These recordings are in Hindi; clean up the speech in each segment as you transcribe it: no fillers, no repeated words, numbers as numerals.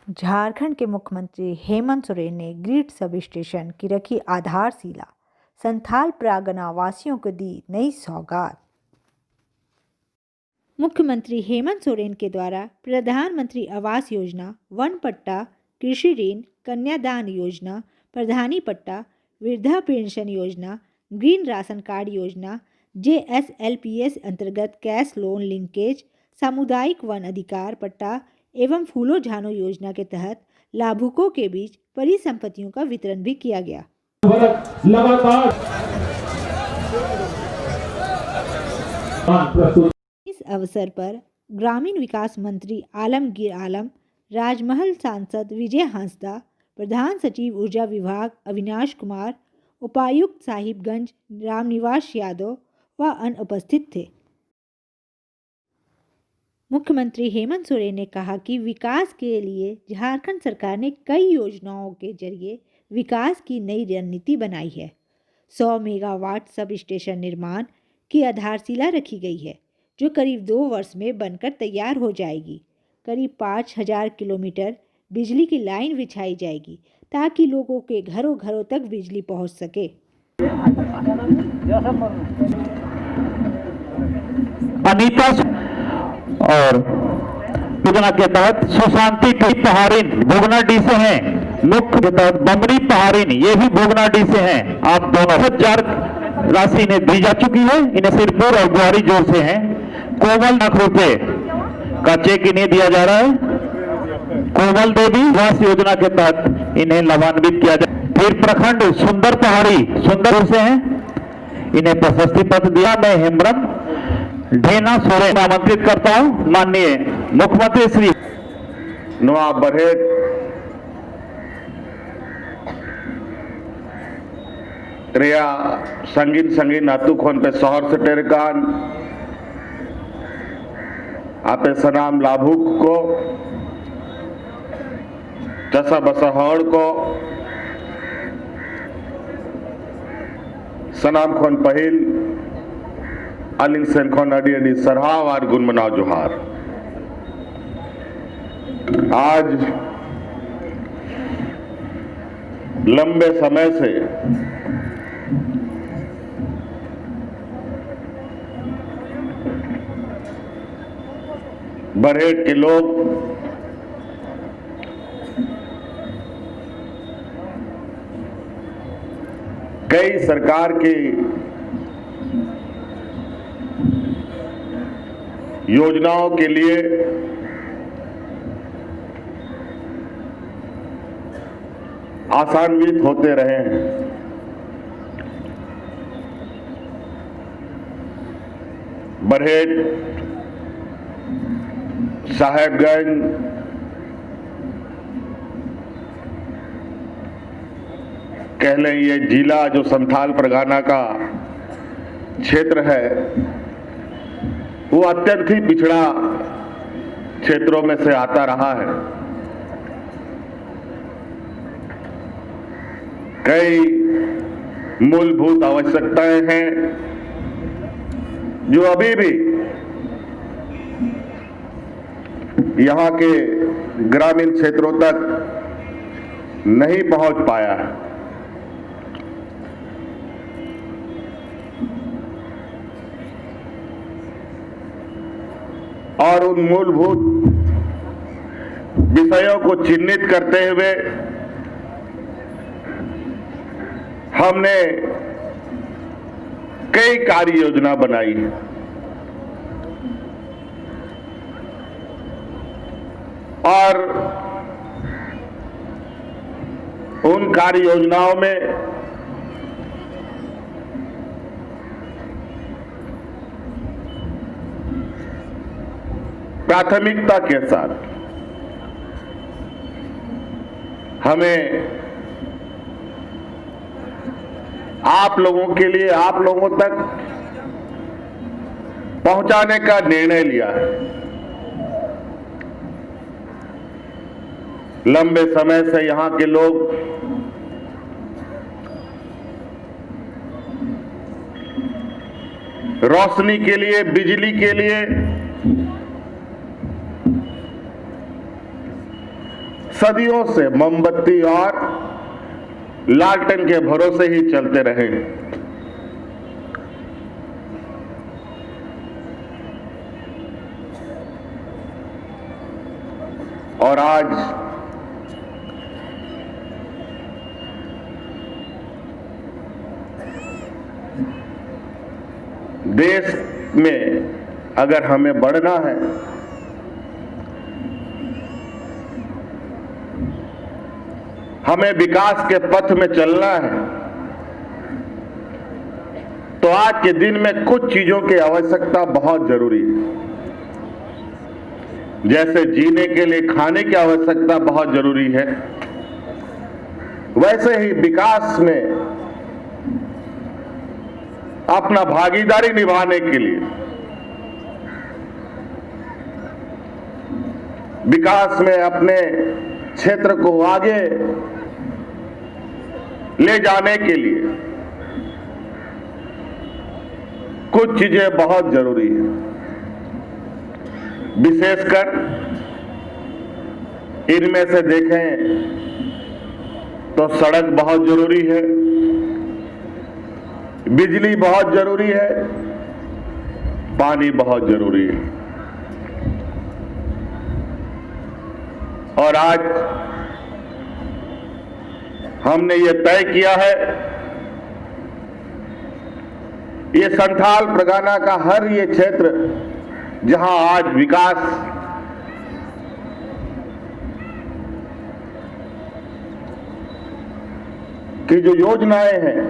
झारखंड के मुख्यमंत्री हेमंत सोरेन ने ग्रिड सब स्टेशन की रखी आधारशिला, संथाल परगना वासियों को दी नई सौगात। मुख्यमंत्री हेमंत सोरेन के द्वारा प्रधानमंत्री आवास योजना, वन पट्टा, कृषि ऋण, कन्यादान योजना, प्रधानी पट्टा, वृद्धा पेंशन योजना, ग्रीन राशन कार्ड योजना, JSLPS अंतर्गत कैश लोन लिंकेज, सामुदायिक वन अधिकार पट्टा एवं फूलों झानो योजना के तहत लाभुकों के बीच परिसंपत्तियों का वितरण भी किया गया। इस अवसर पर ग्रामीण विकास मंत्री आलमगीर आलम, राजमहल सांसद विजय हांसदा, प्रधान सचिव ऊर्जा विभाग अविनाश कुमार, उपायुक्त साहिबगंज रामनिवास यादव व अन्य उपस्थित थे। मुख्यमंत्री हेमंत सोरेन ने कहा कि विकास के लिए झारखंड सरकार ने कई योजनाओं के जरिए विकास की नई रणनीति बनाई है। 100 मेगावाट सब स्टेशन निर्माण की आधारशिला रखी गई है, जो करीब 2 वर्ष में बनकर तैयार हो जाएगी। करीब 5000 किलोमीटर बिजली की लाइन बिछाई जाएगी ताकि लोगों के घरों घरों तक बिजली पहुंच सके। अनीता और योजना के तहत सुशांति पहाड़िन भोगनाडीह से हैं, मुख्य के तहत बमरी पहाड़िन ये भी भोगनाडीह से हैं। आप दोनों 1000 राशि इन्हें दी जा चुकी है। इन्हें सिरपुर और गुआरी जोर से हैं। कोमल लाख रुपए का चेक इन्हें दिया जा रहा है। कोमल देवी आवास योजना के तहत इन्हें लाभान्वित किया जाए। फिर प्रखंड सुंदर पहाड़ी सुंदर से हैं, इन्हें प्रशस्ति पत्र दिया। मैं हेमब्रम ढेना सोरेन आमंत्रित करता हूं माननीय मुख्यमंत्री श्री नवा बरहेट त्रिया संगीन आतु खोन पे शहर से टेरकान आपे सनाम लाभुक को चसा बसा हड़ को सनाम खोन पहिल अलिंग सेन खोन अडी अडी सरहाव और गुनमनाव जोहार। आज लंबे समय से बरहेट के लोग कई सरकार की योजनाओं के लिए आसान्वित होते रहे हैं। बरहेट, साहेबगंज, कह लें ये जिला जो संथाल परगना का क्षेत्र है वो अत्यंत ही पिछड़ा क्षेत्रों में से आता रहा है। कई मूलभूत आवश्यकताएं हैं जो अभी भी यहां के ग्रामीण क्षेत्रों तक नहीं पहुंच पाया है। और उन मूलभूत विषयों को चिन्हित करते हुए हमने कई कार्य योजना बनाई है और उन कार्य योजनाओं में प्राथमिकता के साथ हमें आप लोगों के लिए आप लोगों तक पहुंचाने का निर्णय लिया है। लंबे समय से यहां के लोग रोशनी के लिए, बिजली के लिए सदियों से मोमबत्ती और लालटेन के भरोसे ही चलते रहे। और आज देश में अगर हमें बढ़ना है, हमें विकास के पथ में चलना है, तो आज के दिन में कुछ चीजों की आवश्यकता बहुत जरूरी है। जैसे जीने के लिए खाने की आवश्यकता बहुत जरूरी है, वैसे ही विकास में अपना भागीदारी निभाने के लिए, विकास में अपने क्षेत्र को आगे ले जाने के लिए कुछ चीजें बहुत जरूरी है। विशेषकर इनमें से देखें तो सड़क बहुत जरूरी है, बिजली बहुत जरूरी है, पानी बहुत जरूरी है। और आज हमने ये तय किया है, ये संथाल परगना का हर ये क्षेत्र जहां आज विकास की जो योजनाएं हैं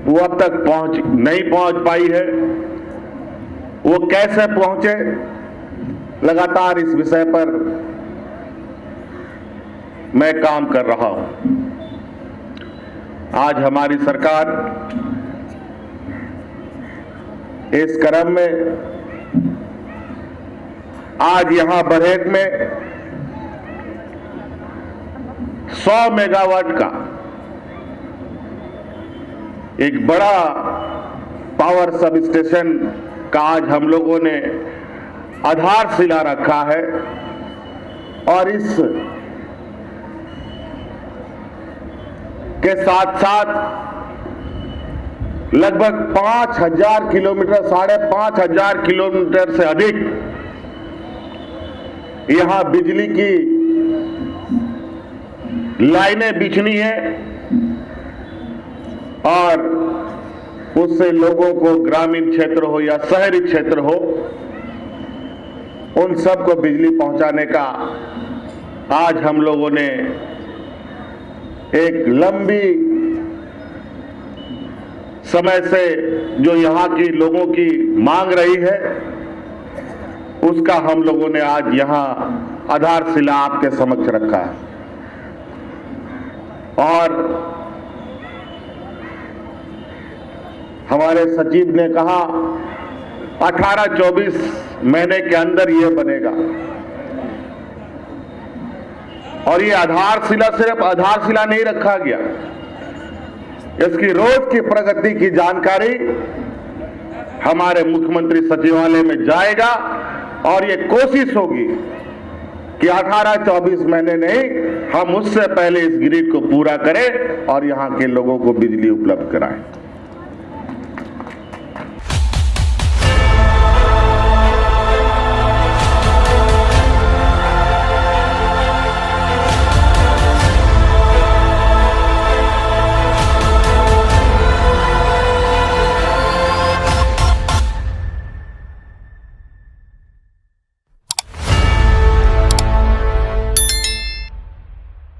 वो अब तक नहीं पहुंच पाई है, वो कैसे पहुंचे, लगातार इस विषय पर मैं काम कर रहा हूं। आज हमारी सरकार इस क्रम में आज यहां बरहेट में 100 मेगावाट का एक बड़ा पावर सब स्टेशन का आज हम लोगों ने आधारशिला रखा है। और इस के साथ साथ लगभग 5000 किलोमीटर, 5500 किलोमीटर से अधिक यहां बिजली की लाइनें बिछनी है और उससे लोगों को ग्रामीण क्षेत्र हो या शहरी क्षेत्र हो, उन सबको बिजली पहुंचाने का आज हम लोगों ने एक लंबी समय से जो यहाँ की लोगों की मांग रही है, उसका हम लोगों ने आज यहाँ आधारशिला आपके समक्ष रखा है। और हमारे सचिव ने कहा 18-24 महीने के अंदर ये बनेगा। और ये आधारशिला सिर्फ आधारशिला नहीं रखा गया, इसकी रोज की प्रगति की जानकारी हमारे मुख्यमंत्री सचिवालय में जाएगा और ये कोशिश होगी कि 18-24 महीने नहीं, हम उससे पहले इस ग्रिड को पूरा करें और यहां के लोगों को बिजली उपलब्ध कराएं।